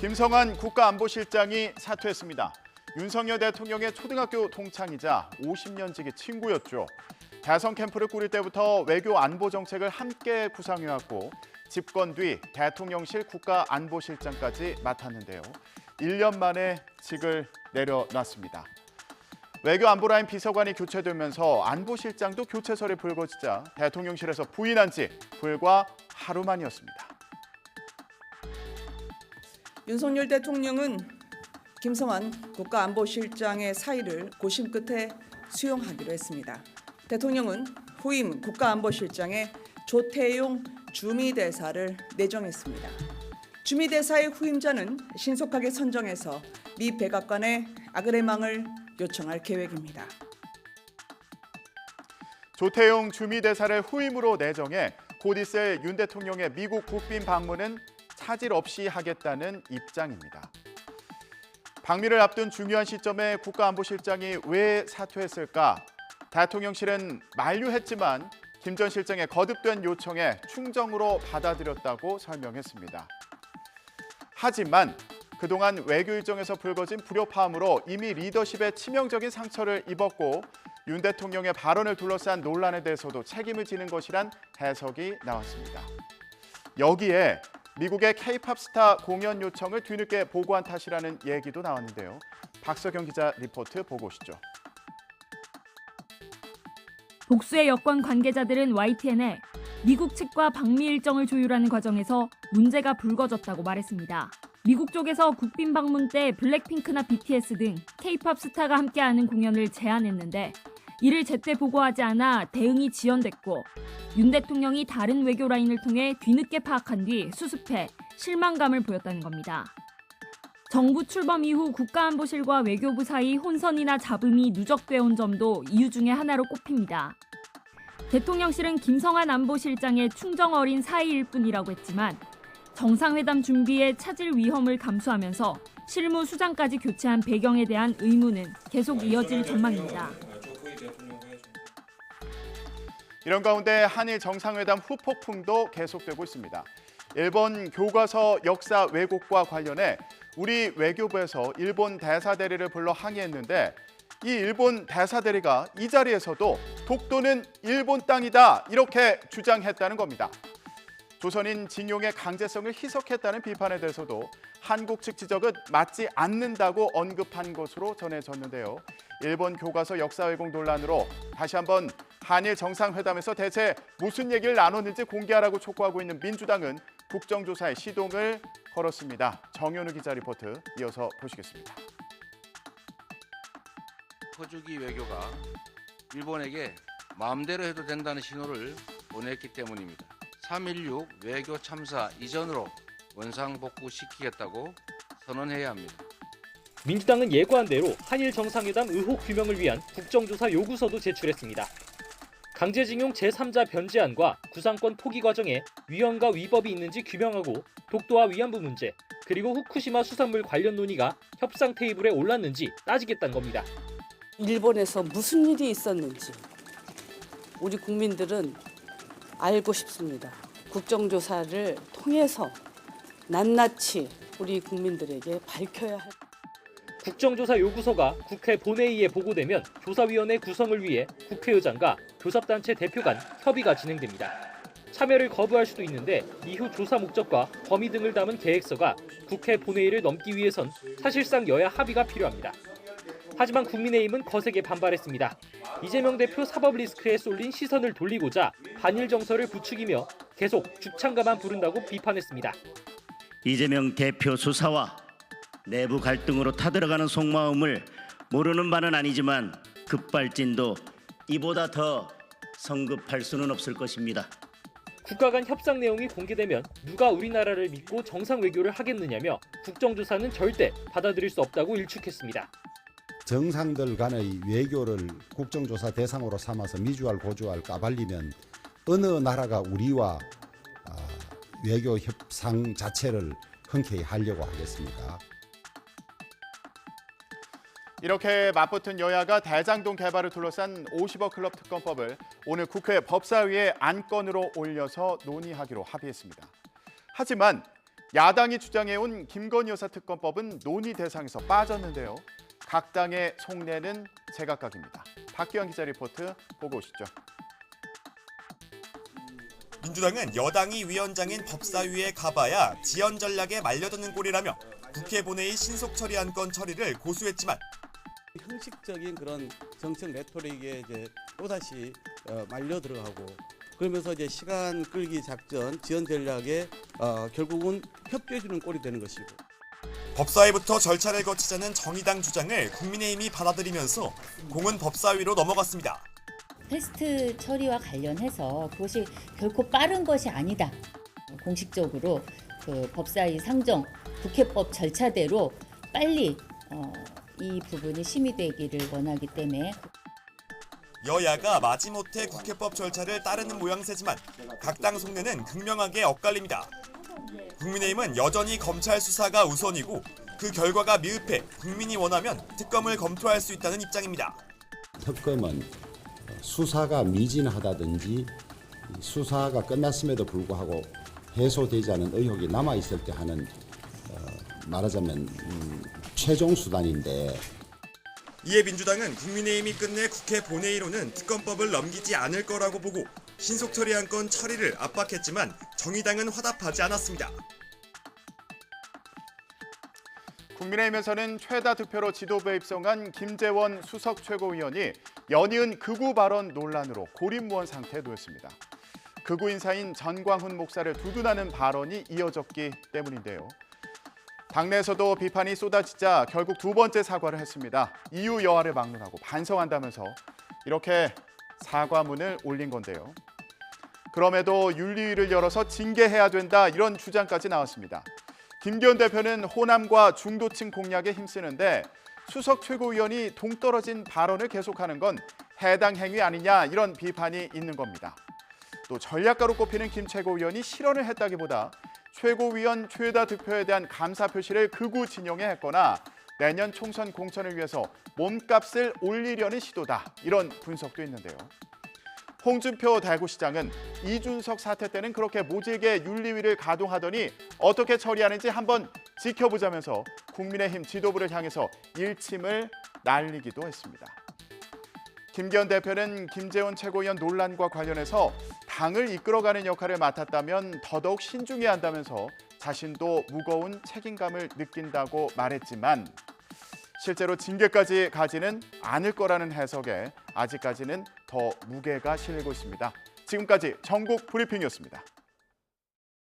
김성한 국가안보실장이 사퇴했습니다. 윤석열 대통령의 초등학교 동창이자 50년 지기 친구였죠. 대선 캠프를 꾸릴 때부터 외교 안보 정책을 함께 구상해왔고 집권 뒤 대통령실 국가안보실장까지 맡았는데요. 1년 만에 직을 내려놨습니다. 외교안보라인 비서관이 교체되면서 안보실장도 교체설이 불거지자 대통령실에서 부인한 지 불과 하루 만이었습니다. 윤석열 대통령은 김성한 국가안보실장의 사의를 고심 끝에 수용하기로 했습니다. 대통령은 후임 국가안보실장에 조태용 주미대사를 내정했습니다. 주미대사의 후임자는 신속하게 선정해서 미 백악관에 아그레망을 요청할 계획입니다. 조태용 주미대사를 후임으로 내정해 곧 있을 윤 대통령의 미국 국빈 방문은 차질 없이 하겠다는 입장입니다. 방미를 앞둔 중요한 시점에 국가안보실장이 왜 사퇴했을까? 대통령실은 만류했지만 김 전 실장의 거듭된 요청에 충정으로 받아들였다고 설명했습니다. 하지만 그동안 외교 일정에서 불거진 불협화음으로 이미 리더십에 치명적인 상처를 입었고 윤 대통령의 발언을 둘러싼 논란에 대해서도 책임을 지는 것이란 해석이 나왔습니다. 여기에 미국의 K-팝 스타 공연 요청을 뒤늦게 보고한 탓이라는 얘기도 나왔는데요. 박석영 기자 리포트 보고 오시죠. 복수의 여권 관계자들은 YTN에 미국 측과 방미 일정을 조율하는 과정에서 문제가 불거졌다고 말했습니다. 미국 쪽에서 국빈 방문 때 블랙핑크나 BTS 등 K-팝 스타가 함께하는 공연을 제안했는데 이를 제때 보고하지 않아 대응이 지연됐고 윤 대통령이 다른 외교 라인을 통해 뒤늦게 파악한 뒤 수습해 실망감을 보였다는 겁니다. 정부 출범 이후 국가안보실과 외교부 사이 혼선이나 잡음이 누적되어 온 점도 이유 중에 하나로 꼽힙니다. 대통령실은 김성한 안보실장의 충정 어린 사의일 뿐이라고 했지만 정상회담 준비에 차질 위험을 감수하면서 실무 수장까지 교체한 배경에 대한 의문은 계속 이어질 전망입니다. 이런 가운데 한일 정상회담 후폭풍도 계속되고 있습니다. 일본 교과서 역사 왜곡과 관련해 우리 외교부에서 일본 대사대리를 불러 항의했는데 이 일본 대사대리가 이 자리에서도 독도는 일본 땅이다 이렇게 주장했다는 겁니다. 조선인 징용의 강제성을 희석했다는 비판에 대해서도 한국 측 지적은 맞지 않는다고 언급한 것으로 전해졌는데요. 일본 교과서 역사 왜곡 논란으로 다시 한번 한일 정상회담에서 대체 무슨 얘기를 나눴는지 공개하라고 촉구하고 있는 민주당은 국정조사에 시동을 걸었습니다. 정현우 기자 리포트 이어서 보시겠습니다. 퍼주기 외교가 일본에게 마음대로 해도 된다는 신호를 보냈기 때문입니다. 3.16 외교 참사 이전으로 원상복구시키겠다고 선언해야 합니다. 민주당은 예고한 대로 한일 정상회담 의혹 규명을 위한 국정조사 요구서도 제출했습니다. 강제징용 제3자 변제안과 구상권 포기 과정에 위헌과 위법이 있는지 규명하고 독도와 위안부 문제, 그리고 후쿠시마 수산물 관련 논의가 협상 테이블에 올랐는지 따지겠다는 겁니다. 일본에서 무슨 일이 있었는지 우리 국민들은 알고 싶습니다. 국정조사를 통해서 낱낱이 우리 국민들에게 밝혀야 할. 국정조사 요구서가 국회 본회의에 보고되면 조사위원회 구성을 위해 국회의장과 교섭단체 대표 간 협의가 진행됩니다. 참여를 거부할 수도 있는데 이후 조사 목적과 범위 등을 담은 계획서가 국회 본회의를 넘기 위해선 사실상 여야 합의가 필요합니다. 하지만 국민의힘은 거세게 반발했습니다. 이재명 대표 사법 리스크에 쏠린 시선을 돌리고자 반일 정서를 부추기며 계속 죽창가만 부른다고 비판했습니다. 이재명 대표 수사와 내부 갈등으로 타들어가는 속마음을 모르는 바는 아니지만 급발진도 이보다 더 성급할 수는 없을 것입니다. 국가 간 협상 내용이 공개되면 누가 우리나라를 믿고 정상 외교를 하겠느냐며 국정조사는 절대 받아들일 수 없다고 일축했습니다. 정상들 간의 외교를 국정조사 대상으로 삼아서 미주알 고주알 까발리면 어느 나라가 우리와 외교 협상 자체를 흔쾌히 하려고 하겠습니까? 이렇게 맞붙은 여야가 대장동 개발을 둘러싼 50억 클럽 특검법을 오늘 국회 법사위에 안건으로 올려서 논의하기로 합의했습니다. 하지만 야당이 주장해온 김건희 여사 특검법은 논의 대상에서 빠졌는데요. 각 당의 속내는 제각각입니다. 박기환 기자 리포트 보고 오시죠. 민주당은 여당이 위원장인 법사위에 가봐야 지연 전략에 말려드는 꼴이라며 국회 본회의 신속 처리 안건 처리를 고수했지만 형식적인 그런 정책 레토릭에 이제 또다시 말려 들어가고 그러면서 이제 시간 끌기 작전, 지연 전략에 결국은 협조해 주는 꼴이 되는 것이고. 법사위부터 절차를 거치자는 정의당 주장을 국민의힘이 받아들이면서 공은 법사위로 넘어갔습니다. 패스트 처리와 관련해서 그것이 결코 빠른 것이 아니다. 공식적으로 그 법사위 상정 국회법 절차대로 빨리 이 부분이 심의되기를 원하기 때문에 여야가 마지못해 국회법 절차를 따르는 모양새지만 각 당 속내는 극명하게 엇갈립니다. 국민의힘은 여전히 검찰 수사가 우선이고 그 결과가 미흡해 국민이 원하면 특검을 검토할 수 있다는 입장입니다. 특검은 수사가 미진하다든지 수사가 끝났음에도 불구하고 해소되지 않은 의혹이 남아있을 때 하는 말하자면 최종 수단인데 이에 민주당은 국민의힘이 끝내 국회 본회의로는 특검법을 넘기지 않을 거라고 보고 신속 처리 안건 처리를 압박했지만 정의당은 화답하지 않았습니다. 국민의힘에서는 최다 득표로 지도부에 입성한 김재원 수석 최고위원이 연이은 극우 발언 논란으로 고립무원 상태에 놓였습니다. 극우 인사인 전광훈 목사를 두둔하는 발언이 이어졌기 때문인데요. 당내에서도 비판이 쏟아지자 결국 두 번째 사과를 했습니다. 이유 여하를 막론하고 반성한다면서 이렇게 사과문을 올린 건데요. 그럼에도 윤리위를 열어서 징계해야 된다 이런 주장까지 나왔습니다. 김기현 대표는 호남과 중도층 공략에 힘쓰는데 수석 최고위원이 동떨어진 발언을 계속하는 건 해당 행위 아니냐 이런 비판이 있는 겁니다. 또 전략가로 꼽히는 김 최고위원이 실언을 했다기보다 최고위원 최다 득표에 대한 감사 표시를 극우 진영에 했거나 내년 총선 공천을 위해서 몸값을 올리려는 시도다 이런 분석도 있는데요. 홍준표 대구시장은 이준석 사태 때는 그렇게 모질게 윤리위를 가동하더니 어떻게 처리하는지 한번 지켜보자면서 국민의힘 지도부를 향해서 일침을 날리기도 했습니다. 김기현 대표는 김재원 최고위원 논란과 관련해서 당을 이끌어가는 역할을 맡았다면 더더욱 신중해야 한다면서 자신도 무거운 책임감을 느낀다고 말했지만 실제로 징계까지 가지는 않을 거라는 해석에 아직까지는 더 무게가 실리고 있습니다. 지금까지 전국 브리핑이었습니다.